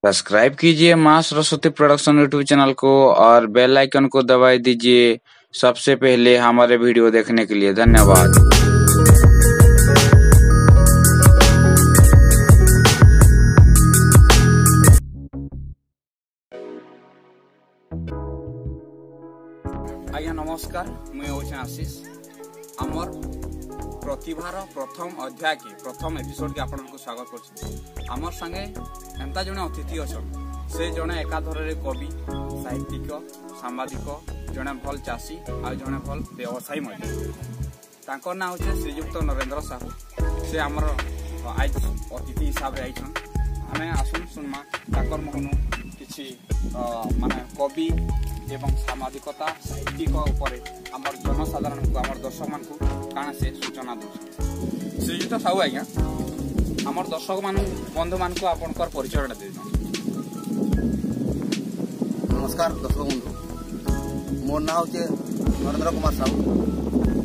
Subscribe कीजिए माँ Saraswati production YouTube channel को और बेल आइकन को दबाई दीजिए सबसे पहले हमारे वीडियो देखने के लिए। धन्यवाद। आज्ञा नमस्कार, मुझे हूँ आशीष। आमर प्रतिभार प्रथम अध्याय के प्रथम एपिसोड के आपन को स्वागत कर। आमर संगे एंता जने अतिथि अच्छा से जने एकाधर कवि, साहित्यिक, सांबादिक, जने भल चाषी आ जने भल व्यवसायी तांकर ना होचे श्रीयुक्त नरेंद्र साहू। से आमर आज अतिथि हिसाब से आईछन। हमें आसुन सुनमा ताकर महनु किछि माने कवि एवं सामाजिकता साहित्यिक उपरे आमर जनसाधारण को आमर दर्शक मान को काना से सूचना दो। श्रीयुक्त साहू आज्ञा आमर दर्शक मान बंधु मान को आपनकर परिचय दे। नमस्कार दर्शक बंधु, मोर ना होचे नरेंद्र कुमार साहू,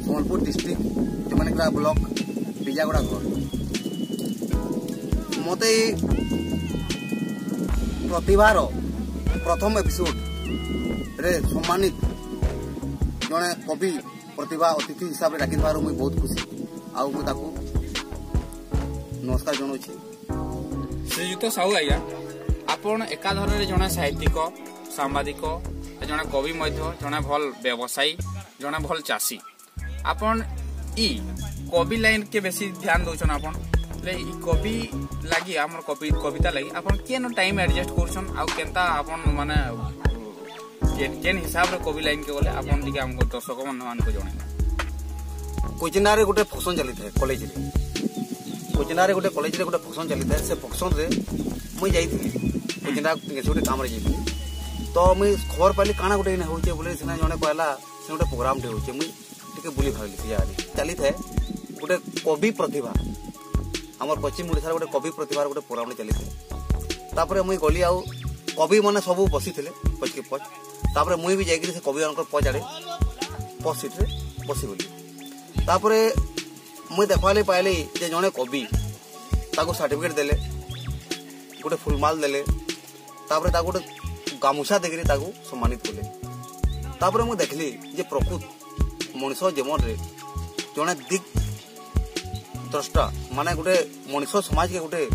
सोनपुर डिस्ट्रिक्ट जमानिकरा ब्लॉक बिजागुड़ा घर। मते प्रतिभार प्रथम एपिसोड रे सम्मानित जने कवि प्रतिभा अतिथि हिसाब से डाकी मुझे बहुत खुशी आउ नमस्कार जनाऊँ। श्रीयुक्त साहू आज्ञा आपण एकाधर जने साहित्यिक, सांबादिक, जने कवि जने भल व्यवसायी, जने भल चाषी। आपण ई कवि लाइन के बेसी ध्यान दौन। आपण कवि लगी आम कविता लगी आपण केन टाइम एडजस्ट करछन आ केनता आपण माने केन हिसाब रे कवि लाइन के बोले आपण दिके हमको दर्शक मान को जणे। कोचिना रे गोटे फंक्शन चली था कॉलेज रे। कोचिना रे गोटे कॉलेज रे गोटे फंक्शन चली था। से फंक्शन रे मुई जाईथि कोचिना गोटे काम रे जाईथि। तो मुई खबर पाली काना गोटे ने होचे बोले सिना जणे कहला से गोटे प्रोग्राम टे होचे। मुई टिके बुली भागली यार चली था गोटे कवि प्रतिभा हमर पश्चिम ओडिसा गोटे कवि प्रतिभार गोटे प्रोग्राम चली था। तापरे मुई गली आउ कवि माने सब बसी थिले पछ के पछ। तापरे मुई भी जाईकरी से कवि अनकर पछ आड़े पछ सीट रे बसी गली। तापरे मुई देखवाले पाइली जे जने कवि ताको सर्टिफिकेट देले, गोटे फुलमाल देले, तापरे ताको गोटे गामुछा देकरी ताको सम्मानित कले। तापरे मुई देखली जे प्रकृत मनुष्य जीवन रे जने दिग द्रष्टा माने गोटे मनुष्य समाज के गोटे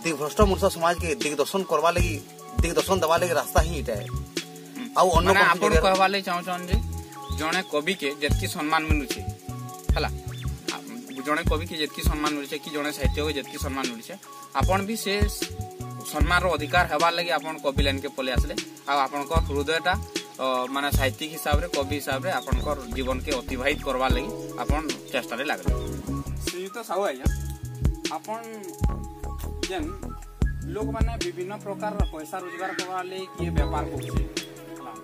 दिग्भ्रष्ट मनुष्य समाज के दिग्दर्शन करवा लगी दिग्दर्शन दवा लगी रास्ता ही इटा है। आउ अन्य माने आपण कहवा ले चाहछन जे जने कवि के जेतकी सम्मान मिलुछे हला, जने कवि के जेतकी सम्मान मिलुछे कि जने साहित्य के जेतकी सम्मान मिलुछे आपण भी से सम्मान रो अधिकार हेबा लगी आपण कवि लाइन के पले आसले। आ आपण को हृदयटा माने साहित्यिक हिसाब रे कवि हिसाब रे आपण को जीवन के अतिबाहित करवा लगी आपण चेष्टा रे लागले। श्रीयुक्त साहू आज्ञा आपण जेन लोग माने विभिन्न प्रकार पैसा रोजगार करवा ले किए व्यापार करछे,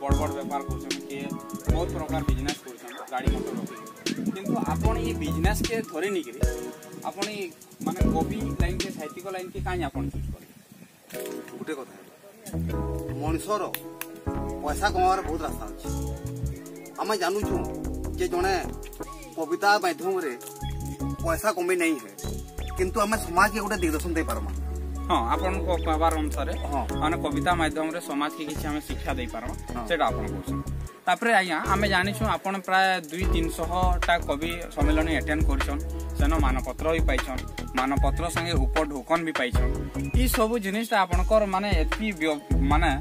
बड़ बड़ व्यापार करछन, किए बहुत प्रकार बिजनेस करछन, गाड़ी मोटर रखि। किंतु आपण ये बिजनेस के थोरे निकरे आपण माने कवि लाइन के साहित्यिक लाइन के काई आपण चूज करे। गोटे कथा मनुष्यर पैसा कमार बहुत रास्ता अछि। आमे जानू छु जे जने कविता माध्यम रे पैसा कमी नहीं है, किंतु हमें समाज के गोटे दिग्दर्शन दे पारमा। हां आपण को कहबार अनुसार माने कविता माध्यम रे समाज के किछि हमें शिक्षा दे पारमा सेटा आपण कोछन। तापरे आज्ञा हमें जानि छु आपण प्राय 200-300 टा कवि सम्मेलन अटेंड करछन, सेनो मानपत्र भी पाइछन, मानपत्र संगे ऊपर ढोकन भी पाइछन। ई सब जिनिस आपनकर माने एतकी माने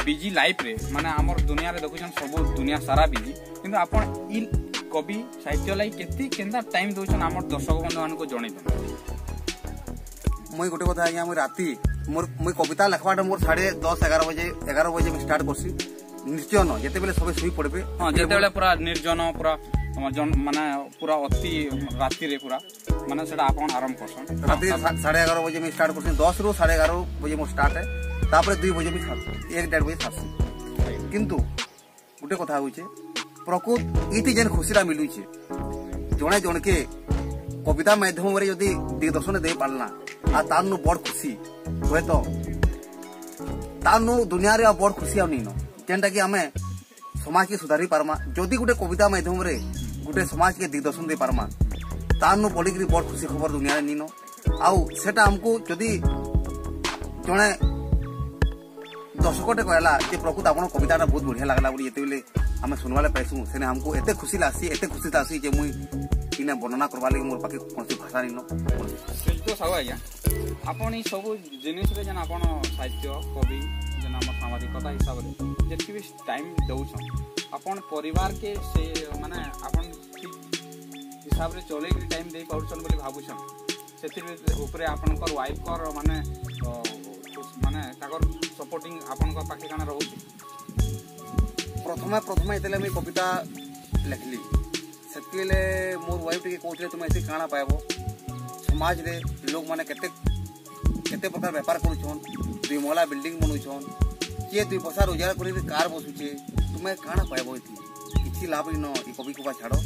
बिजी लाइफ रे माने हमर दुनिया रे देखुछन सब दुनिया सारा बिजी, किंतु आपण ई कवि साहित्य लाई केती केंदा टाइम दोछन हमर दर्शक बंधु मान को जणे दे। मुई गोटे कथा आज्ञा मुई राती मुई कविता लिखवाटा मोर 10:30-11 बजे मैं स्टार्ट करसी। निर्जन जेते बेले सबे सुई पड़बे। हां जेते बेले पूरा निर्जन पूरा माने पूरा अति राती रे पूरा माने सेटा आपण आरंभ करसन। राती 11:30 बजे मैं स्टार्ट करसी। 10 रो 11:30 बजे मो स्टार्ट है। तापरे 2 बजे मैं छाड़सी, 1-1.5 बजे छाड़सी। किंतु गोटे कथा होचे प्रकृत इति जेन खुशीरा मिलुचे जणे जण के कविता माध्यम रे यदि दिग्दर्शन दे पालना आ तानु बड़ खुशी होय तो तानु दुनिया रे बड़ खुशी आ नीनो जेनटा कि हमें समाज के सुधारी पारमा। जदि गोटे कविता माध्यम रे गोटे समाज के दिग्दर्शन दे पारमा तानु पड़ी बड़ खुशी खबर दुनिया रे नीनो। आउ सेटा हमको जदि जणे दर्शकटे कहला जे प्रकृत आपन कविताटा बहुत बढ़िया लागला बोली जेते बेले आमे सुनवाले पाइसु सेने हमको एते खुशी लासी जे मुई इने वर्णना करबा लागि मोर पाके कोनसी भाषा निनो तो सब आज्ञा आपन ई सब जिनिस रे जन आपन साहित्य कवि जन हम सामाजिकता हिसाब रे जेति भी टाइम दउछ आपन परिवार के से माने आपन हिसाब रे चले के टाइम दे पाउछन बोली भाबुछन सेति ऊपर आपन कर वाइफ कर माने ताकर सपोर्टिंग आपन को पाके काना रहउछ प्रथमे एतले मैं कविता लिखली सेतिले मोर वाइफ के कहते तुम ऐसे काना पाएबो समाज रे लोग माने केते प्रकार व्यापार करूछन दुई मोहला बिल्डिंग बनउछन के दुई पैसा रोजगार करी कार बसुछे तुम काना पाएबो इति किछि लाभ न ई कवि को छाड़ो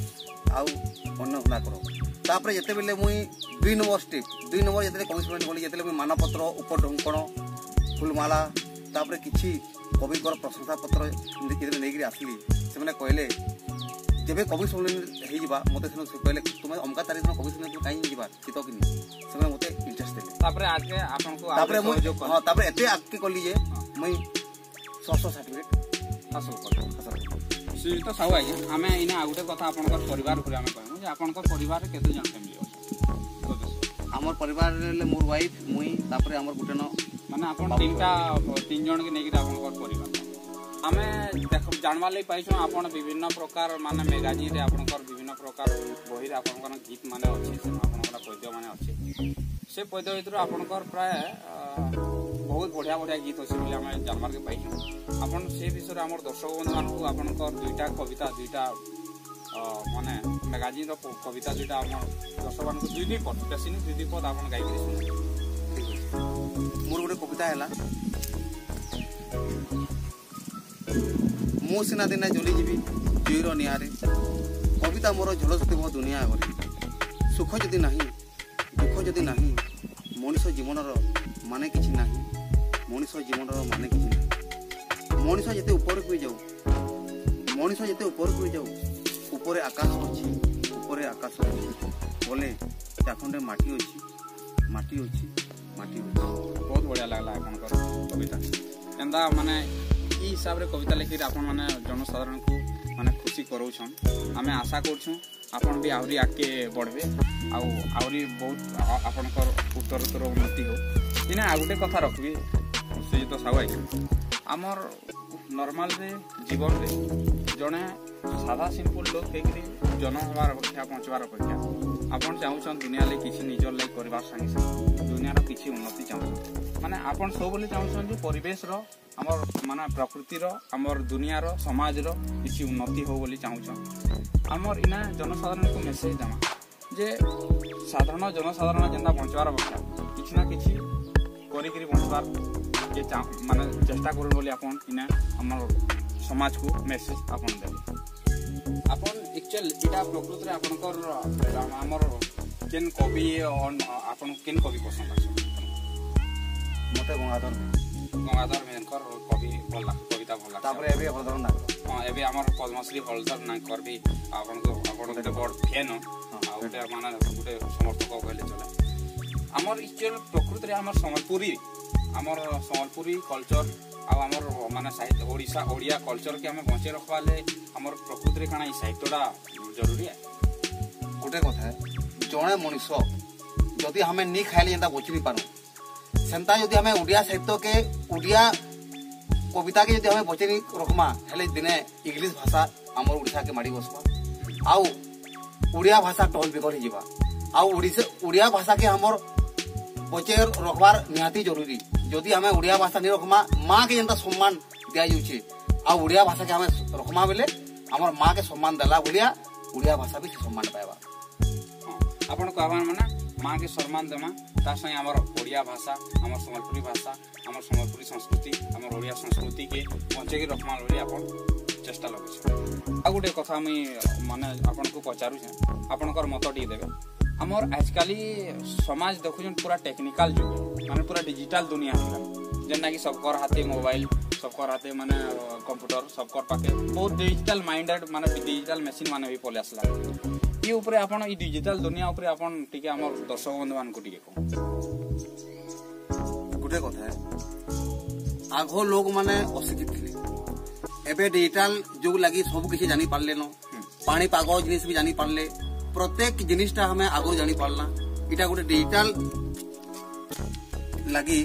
आउ अन्य हुना करो तापर जेते बेले मुई 2 नंबर जेते कवि सम्मेलन बोली जेते मुई मानपत्र उपढंकण फुलमाला तापर किछि कवि कर प्रशंसा पत्र जेते नेगिरी आसली से माने कहले जेबे कवि सम्मेलन हे जिबा मते से कहले तुम अमका तारीख कवि सम्मेलन काई जिबा चितो किनी से माने मते इंटरेस्ट देले तापर आगे आपन को तापर एते आके कहली जे मुई 100 सर्टिफिकेट हासिल तो सब आज्ञा आम इना आ गोटे कथा आपन परिवार ऊपर आम कहूँ जे आपन परिवार केते जन फैमिली अछि हमर परिवार ले मोर वाइफ मुई तापर हमर गुटे न माने आपन तीन जन के नेकी आपन परिवार आमे देख जानवा ले पाइछो आपन विभिन्न प्रकार माने मैगजीन रे आपन विभिन्न प्रकार बही रे आपन गीत माने अछि से आपन पद्य माने अछि से पद्य भितर आपन प्राय बहुत बढ़िया गीत अच्छे बोली आम जानवर के पाइछू आपन से विषय आम दर्शक बंधु मान को आपन दुईटा कविता दुईटा माने मैगजीन कविता दुईटा आम दर्शक मान को दुई पद बेसी दुई पद आपन गाई मोर गोटे कविता है मो सिना दिना जली जीवी जुईर निआरे कविता मोर झलसुथिब दुनिया आगे सुख जदि नहीं दुख जदि नहीं मनीष जीवनर माने किछि नहीं मनीष जीवनर माने किछि नहीं मनीष जेते ऊपर को जाऊ ऊपर आकाश अछि बोले चाखंडे माटी अछि बहुत बढ़िया लागला आपन कविता एंदा माने ई हिसाब रे कविता लिखि आपन माने जनसाधारण को माने खुशी करूछन आमे आशा करछू आपन भी आउरी आके बढ़बे आउरी बहुत आपन उत्तर उन्नति हो इना आ गोटे कथा रखबी से तो सब आमर नॉर्मल रे जीवन रे जने सादा सिंपल लोग हेकरी जन हबार अपेक्षा पहुंचबार अपेक्षा आपन चाहूछन दुनिया ले किछि निजर ले करबार संगे संगे दुनिया रो किछि उन्नति चाहूछन माने आपन सब बोले चाहूछन जे परिवेश रो हमर माने प्रकृति रो हमर दुनिया रो समाज रो किछि उन्नति हो बोली चाहूछन हमर इना जनसाधारण को मेसेज देमा जे साधारण जनसाधारण जेंदा पहुंचबार अपेक्षा किछि ना किछि करी पहुंचबार ये माने चेष्टा करूँ बोली आपन इना हमर समाज को मेसेज आपन देबे आपन एक्चुअल इटा प्रकृति रे आपनकर हमर केन कवि आपन केन कवि पसंद आछन मते गंगाधर मेनकर कवि भला कविता भला तापर एबे हलधर ना हां एबे हमर पद्मश्री हलधर ना करबी आपन गोटे बड़ फैन आ गोटे माने गोटे समर्थक कहले चले हमर एक्चुअल प्रकृति रे हमर सम्बलपुरी कल्चर आमर माने साहित्य ओडिया कल्चर के हमें बचे रखवाले हमर प्रकृति रे काना ई साहित्यटा जरूरी है गोटे कथा जणे मनुष्य जदि हमें नी खाइले जेंता बचि नि पानु सेंता जदि हमें ओडिया साहित्य के ओडिया कविता के जदि हमें बचि नि रखमा हेले दिने इंग्लिश भाषा हमर ओडिसा के माडी बसबा आउ ओडिया भाषा टोल बिगड़ हिजिबा आउ ओडिया भाषा के हमर बचे रखबार निहाती जरूरी जदि हमें ओडिया भाषा नहीं रखमा माँ के जेंता सम्मान दिया जाउछे आ ओडिया भाषा के हमें रखमा बेले हमर माँ के सम्मान देला भलिया ओडिया भाषा भी सम्मान पाएबा आपन कहबान माने माँ के सम्मान देमा ता संगे हमर ओडिया भाषा हमर सम्बलपुरी भाषा हमर सम्बलपुरी संस्कृति हमर ओडिया संस्कृति के बचे के रखमा बोली आपन चेष्टा लगुछे आ गुटे कथा मैं माने आपन को पचारू छे आपनकर मत डी देबे हमर आजकली समाज देखुछन पूरा टेक्निकल जुग माने पूरा डिजिटल दुनिया है जेना कि सबकर हाथे मोबाइल सबकर हाथे माने कंप्यूटर सबकर पाके बहुत डिजिटल माइंडेड माने डिजिटल मशीन माने भी पले आसला ये ऊपर आपण ई डिजिटल दुनिया ऊपर आपण टिके हमर दर्शक बंधु मान को टिके को गुटे कथा है आगो लोग माने अशिक्षित थे एबे डिजिटल जुग लगी सब किसी जानी पारले न पानी पाग जिनिस भी जानी पारले प्रत्येक जिनिसटा हमें आगो जानी पारला इटा गोटे डिजिटल लगी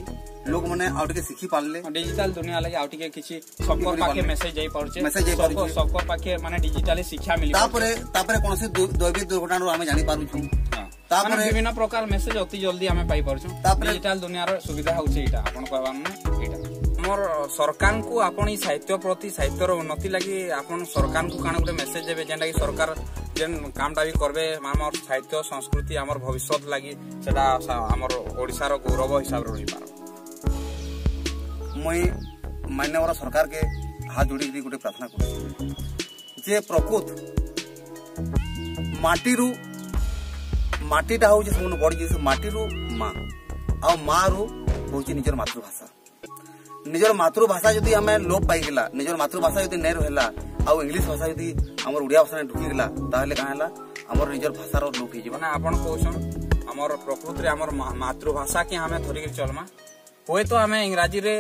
लोग माने आउटके सिखी पारले डिजिटल दुनिया लगी आउटके किछि सबकर पाके मेसेज जाई पड़छे सबकर पाके माने डिजिटली शिक्षा मिली तापरे कोनसे दैविक दुर्घटना हमें जानी पारु छु तापरे विभिन्न प्रकार मेसेज अति जल्दी हमें पाई पड़छु डिजिटल दुनिया रो सुविधा होछि इटा आपण कहबा ने इटा मोर सरकार को आपण साहित्य प्रति साहित्यर उन्नति लगी आपण सरकार को काना गुटे मेसेज देबे जेंडा कि सरकार जेन कामटा भी करबे हमर साहित्य संस्कृति हमर भविष्य लगी सेटा हमर ओडिसा रो गौरव हिसाब रो रही पार मई मान्यवर सरकार के हाथ जोड़ी गोटे प्रार्थना कर जे प्रकृत माटीटा हूँ सब बड़ जिन माटी माँ आ माँ रू हूँ निजर मातृभाषा निजर मातृभाषा जदि आम लोप पाईगला निजर मातृभाषा जदि नहीं रहा आउ इंग्लिश भाषा जदि आम ओडिया भाषा ढुकीगला ताहले कहाँ है आमर निजर भाषार लोप हो माने आपण कहछन आमर प्रकृति रे आमर मातृभाषा के हमें धरिक चलमा हुए तो आम इंग्राजी रे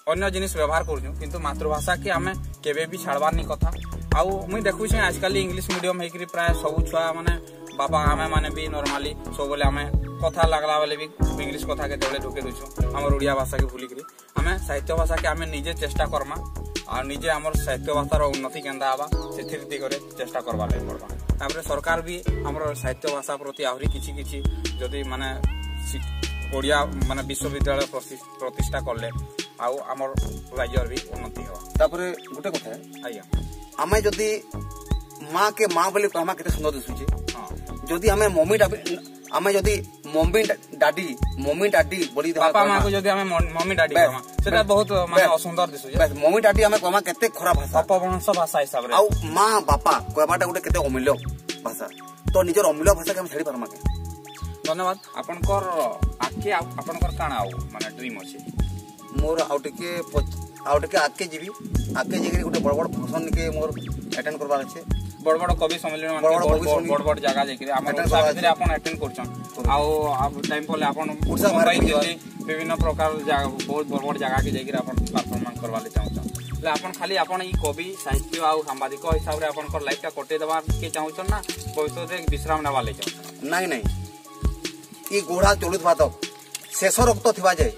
अन्य जिनिस व्यवहार करूँ किंतु मातृभाषा के आम केबे भी छाड़बार नहीं कथा आउ मुई देखुछे आजकल इंग्लिश मीडियम हेकरी प्राय सब छुआ माने बाबा आमे माने भी नॉर्मली सब बोले आमे कथा लागला बेले भी इंग्लिश कथा के तले ढुके दउछु हमर ओडिया भाषा के भूली करी आमे साहित्य भाषा के आमे निजे चेष्टा करमा आ निजे हमर साहित्य भाषार उन्नति केंदा आबा सेथिर दिगरे चेष्टा करबा ले पड़बा तापर सरकार भी हमर साहित्य भाषा प्रति आहुरी किछि किछि जदी माने ओडिया माने विश्वविद्यालय प्रतिष्ठा करले आउ हमर राज्यर भी उन्नति हो तापर गुटे कथा आया आमे जदी माँ के माँ बोले कहमा केते सुंदर दिसुचे जदी हमें मम्मी जदी मम्मी डाडी बोली पापा माँ को जदी हमें मम्मी डाडी कहमा सेटा बहुत माने असुंदर दिसुचे बस मम्मी डाडी हमें कहमा केते खराब भाषा अपभ्रंश भाषा हिसाब रे आउ माँ बापा कहबाटा गुटे केते अमूल्य भाषा तो निजर अमूल्य भाषा के हम छाड़ी पारमा के धन्यवाद आपनकर आके आपनकर काना आउ माने ड्रीम अछि मोर आउटके आके जीवी आके जेकरी गुटे बड़ बड़ फंक्शन के मोर अटेंड करबा अछि बड़ बड़ कवि सम्मेलन बड़ बड़ जगह जेकरी हमर साथी अपन अटेंड करछन आउ टाइम पले अपन मोबाइल जल्दी विभिन्न प्रकार बहुत बड़ बड़ जगह के जेकरी अपन परफॉर्मेंस करबा ले चाहछन ले अपन खाली अपन ई कवि साहित्य आउ सांबादिक हिसाब रे आपनकर लाइफ का कोटे देबा के चाहछन ना भविष्य रे विश्राम नेबा ले चाहछन नहीं ई गोढ़ा चलुथबा तक शेष रक्त थिबा जाय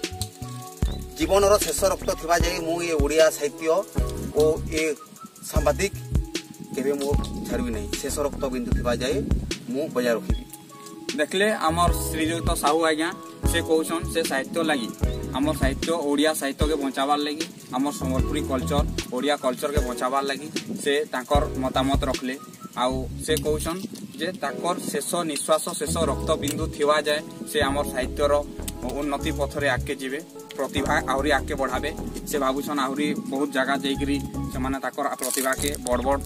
जीवन शेष रक्त थिबा जाय मु ये ओडिया साहित्य ओ ए सांबादिक केबे मु छाड़बी नहीं शेष रक्त बिंदु थिबा जाय मु बजाय रखिबी देखले हमर श्रीजुक्त साहू आज्ञा से कहछन से साहित्य लागि हमर साहित्य ओडिया साहित्य के बचाबार लागि हमर संबलपुरी कल्चर ओडिया कल्चर के बचाबार लागि से ताकर मतामत रखले आउ से कहछन जे ताकर शेष निश्वास शेष रक्त बिंदु थिबा जाय से हमर साहित्यर उन्नति पथरे आके जीवे प्रतिभा आहुरी आके बढ़ावे से भाबुछन आहुरी बहुत जगह जाइकरी से माने ताकर प्रतिभा के बड़ बड़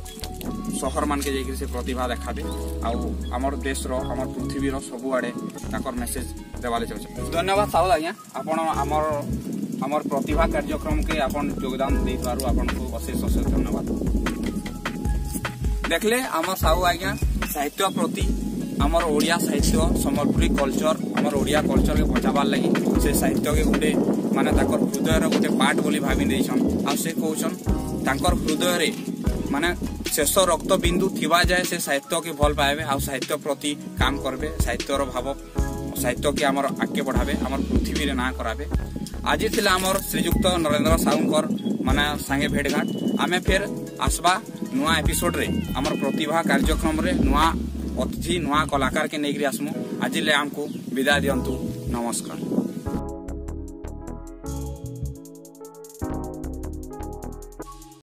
शहर मान के जाइकरी से प्रतिभा देखाबे आउ हमर देश रो हमर पृथ्वी रो सब आड़े ताकर मेसेज देवाले चाहछन धन्यवाद साहू आज्ञा आपण हमर प्रतिभा कार्यक्रम के आपण योगदान दे पारु आपण को अशेष अशेष धन्यवाद देखले हमर साहू आज्ञा साहित्य प्रति हमर ओडिया साहित्य संबलपुरी कल्चर हमर ओडिया कल्चर के बचाबार लगी से साहित्य के गुटे माने ताकर हृदय रो गुटे पार्ट बोली भाबी देछन आ से कहछन ताकर हृदय रे माने शेष रक्त बिंदु थिबा जाय से साहित्य के भल पाएबे आ साहित्य प्रति काम करबे साहित्य रो भाव साहित्य के हमर आके बढ़ाबे हमर पृथ्वी रे ना कराबे आज थिला हमर श्रीजुक्त नरेंद्र साहुंकर माने संगे भेटघाट आमे फिर आसबा नुआ एपिसोड रे हमर प्रतिभा कार्यक्रम रे नुआ अतिथि नुआ कलाकार के नेगरी आसमु आज ले हमको विदाय दियंतु नमस्कार।